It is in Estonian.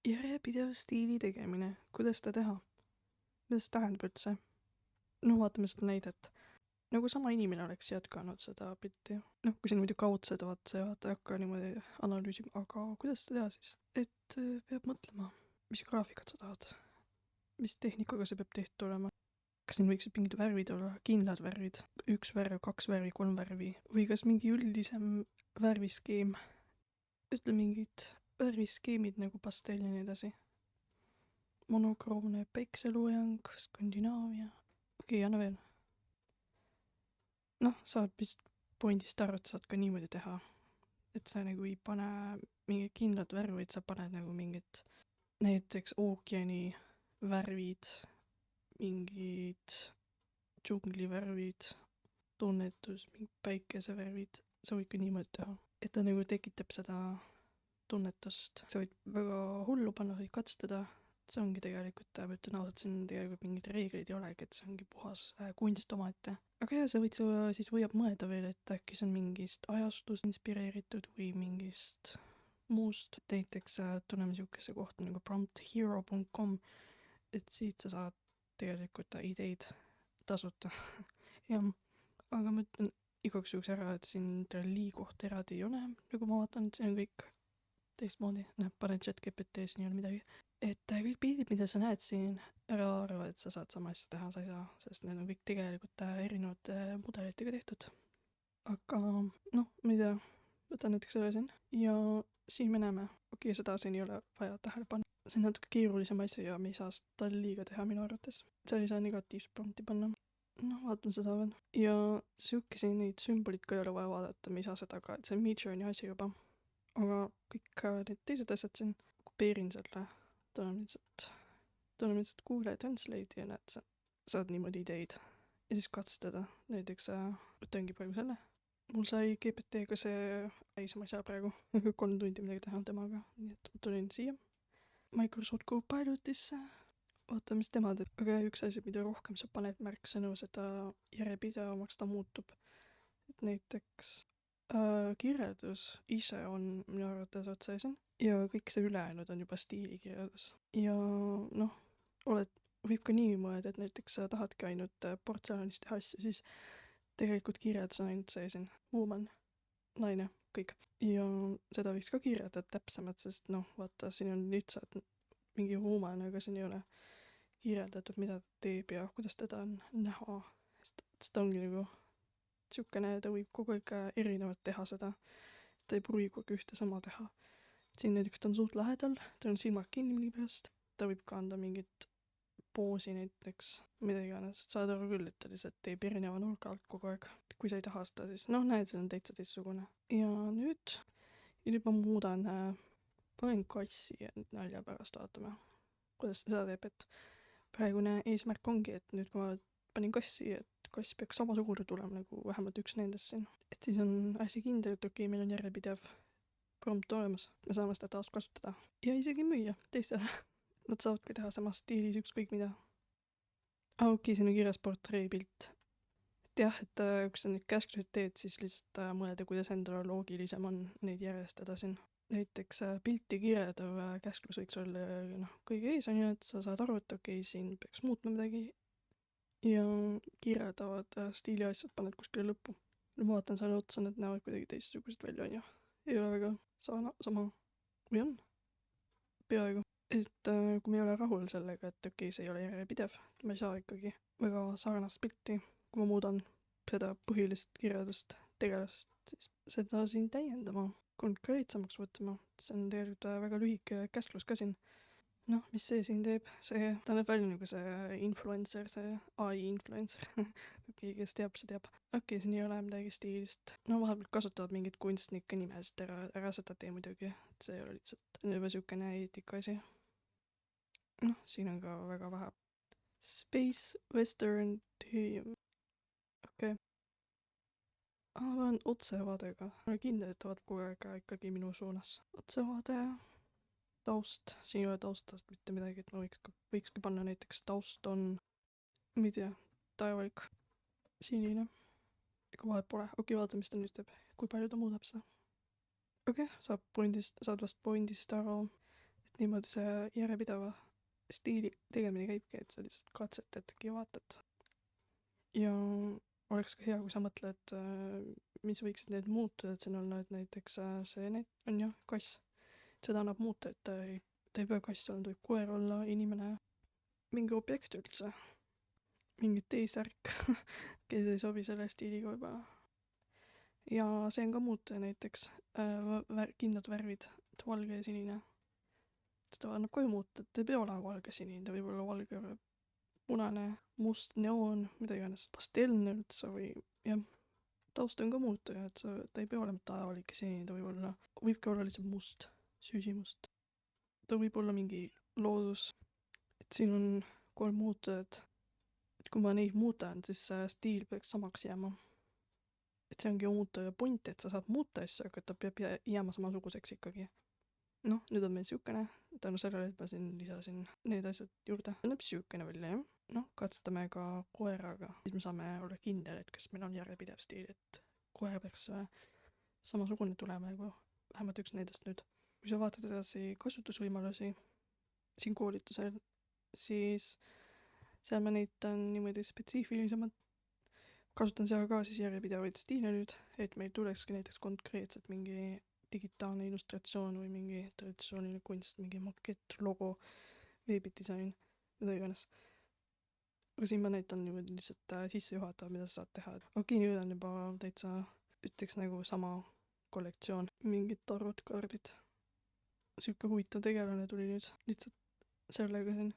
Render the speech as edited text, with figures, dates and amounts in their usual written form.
Järjepidev stiili tegemine, kuidas seda teha? Mida see tähendab üldse? No vaatame seda näidet. Nagu sama inimene oleks jätkanud seda pilti. Kui siin muidu kaudsed vaata ei hakka niimoodi analüüsima, aga kuidas seda teha siis? Et peab mõtlema, mis graafikat sa tahad. Mis tehnikaga see peab tehtud olema. Kas siin võiksid mingid värvid olla, kindlad värvid, 1 värv, 2 värvi, 3 värvi või kas mingi üldisem värviskeem. Ütle mingid värviskeemid nagu pastell ja nii edasi. Monokroomne päikseloojang, Skandinaavia. Okei, anna veel. Saad vist pointist aru, et saad ka niimoodi teha. Et sa nagu ei pane mingit kindlat värvi, vaid sa paned nagu mingid näiteks ookeani värvid, mingid džunglivärvid, tunnetus, mingid päikesevärvid. Sa võid ka niimoodi teha. Et ta nagu tekitab seda tunnetust. Sa võid väga hullu panna, võid katsetada. See ongi tegelikult, ma ütlen ausalt, siin tegelikult mingid reeglid ei olegi, et see ongi puhas kunst omaette. Aga jah, sa võid siis võiab mõelda veel, et äkki see on mingist ajastust inspireeritud või mingist muust. Näiteks tunneme siukese kohta nagu prompthero.com, et siit sa saad tegelikult ideid tasuta. Jah, aga ma ütlen igaks juhuks ära, et siin Dali kohta eraldi ei ole, nagu ma vaatan, et see on kõik teistmoodi. Pane ChatGPT, siin ei ole midagi. Et kõik pildid, mida sa näed siin, ära arva, et sa saad sama asja teha, sa ei saa, sest need on kõik tegelikult erinevate mudelitega tehtud. Aga ma ei tea, võtan näiteks selle siin ja siin me näeme, seda siin ei ole vaja tähele panna. See on natuke keerulisem asi ja me ei saa seda liiga teha minu arvates. Seal ei saa negatiivset prompti panna. Vaatame seda veel. Ja siukesi neid sümbolit ka ei ole vaja vaadata, me ei saa seda ka, et see on Midjourney asi juba. Aga kõik need teised asjad siin, kopeerin selle, tunnen lihtsalt Google Translate ja näed, saad niimoodi ideid. Ja siis katsetada, näiteks võtangi praegu selle. Mul sai GPT-ga see ma ei saa praegu 3 tundi midagi teha temaga, nii et ma tulin siia Microsoft Copilotisse, vaata mis tema teeb. Aga üks asi, mida rohkem sa paned märksõnu, seda järjepidevamaks ta muutub. Et näiteks kirjeldus ise on minu arvates otsa siin ja kõik see ülejäänud on juba stiilikirjeldus. Ja võib ka nii mõelda, et näiteks sa tahadki ainult portselanist teha asja, siis tegelikult kirjeldus on ainult see siin, woman, naine, kõik. Ja seda võiks ka kirjeldada täpsemalt, sest vaata, siin on lihtsalt mingi woman, aga siin ei ole kirjeldatud, mida ta teeb ja kuidas teda on näha. Sest ta ongi nagu siukene, ta võib kogu aeg erinevat teha seda. Ta ei pruugi kogu aeg ühte sama teha. Siin näiteks ta on suht lähedal, ta on silmad kinni mingi pärast. Ta võib ka anda mingit poosi näiteks, mida iganes. Saad aru küll, et ta lihtsalt teeb erineva nurga alt kogu aeg. Kui sa ei taha seda, siis näed, see on täitsa teistsugune. Ja nüüd ma muudan, panen kassi ja nalja pärast vaatame, kuidas seda teeb, et praegune eesmärk ongi, et nüüd kui ma panin kassi, et kass peaks samasugune tulema nagu vähemalt üks nendest siin. Et siis on hästi kindel, et meil on järjepidev prompt olemas. Me saame seda taas kasutada. Ja isegi müüa teistele. Nad saavadki teha samas stiilis ükskõik mida. Siin on kirjas portreepilt. Et jah, et kui sa nüüd käsklusid teed, siis lihtsalt mõelda, kuidas endale loogilisem on neid järjestada siin. Näiteks pilti kirjeldav käsklus võiks olla kõige ees on ju, et sa saad aru, et siin peaks muutma midagi. Ja kirjeldavad stiiliasjad paned kuskile lõppu. Ma vaatan selle otsa, need näevad kuidagi teistsugused välja, on ju. Ei ole väga sama. Või on? Peaaegu. Et kui me ei ole rahul sellega, et see ei ole järjepidev, ma ei saa ikkagi väga sarnast pilti, kui ma muudan seda põhilist kirjeldust tegelast, siis seda siin täiendama, konkreetsemaks võtma. See on tegelikult väga lühike käsklus ka siin. Mis see siin teeb? Ta näeb välja nagu see influencer, see AI influencer. Kes teab, see teab. Siin ei ole midagi stiilist. Vahepeal kasutavad mingid kunstnike nimesid ära seda tee muidugi. See ei ole lihtsalt juba siukene eetika asi. Siin on ka väga vähe. Space Western Theme. Ma pean otsevaadega. Ma olen kindel, et ta vaat kogu aeg ikkagi minu suunas. Otsevaade. Taust, siin ei ole taustast mitte midagi, et ma võikski panna näiteks taust on, ma ei tea, taevalik, sinine, ega vahet pole. Vaata, mis ta nüüd teeb, kui palju ta muudab seda. Saad vast pointist aru, et niimoodi see järjepideva stiili tegemine käibki, et sa lihtsalt katsetadki ja vaatad. Ja oleks ka hea, kui sa mõtled, mis võiksid need muutuda, et siin olla, et näiteks see on jah kass. Seda annab muuta, et ta ei pea kass olema, ta võib koer olla, inimene, mingi objekt üldse. Mingi T-särk, kes ei sobi selle stiiliga võib-olla. Ja see on ka muutuja näiteks, kindlad värvid, et valge ja sinine. Seda annab koju muuta, et ei pea olema valge sinine, ta võib olla valge, punane, must, neoon, mida iganes, pastellne üldse või jah. Taust on ka muutuja, et ta ei pea olema tavalike sinine, ta võibki olla lihtsalt must, süsimust. Ta võib olla mingi loodus, et siin on 3 muutujat. Et kui ma neid muutan, siis stiil peaks samaks jääma. Et see ongi muutuja point, et sa saad muuta asju, aga ta peab jääma samasuguseks ikkagi. Noh, nüüd on meil siukene, tänu sellele, et ma siin lisasin need asjad juurde. Näeb siukene välja, jah. Noh, katsetame ka koeraga. Siis me saame olla kindel, et kas meil on järjepidev stiil, et koer peaks samasugune tulema nagu vähemalt üks nendest nüüd. Kui sa vaatad edasi kasutusvõimalusi siin koolitusel, siis seal ma näitan niimoodi spetsiifilisemalt. Kasutan seal ka siis järjepidevaid stiile nüüd, et meil tulekski näiteks konkreetselt mingi digitaalne illustratsioon või mingi traditsiooniline kunst, mingi makett, logo, veebidisain, mida iganes. Aga siin ma näitan niimoodi lihtsalt sissejuhatav, mida sa saad teha. Okei, nüüd on juba täitsa, ütleks nagu sama kollektsioon, mingid tarot kaardid. Siuke huvitav tegelane tuli nüüd lihtsalt sellega siin.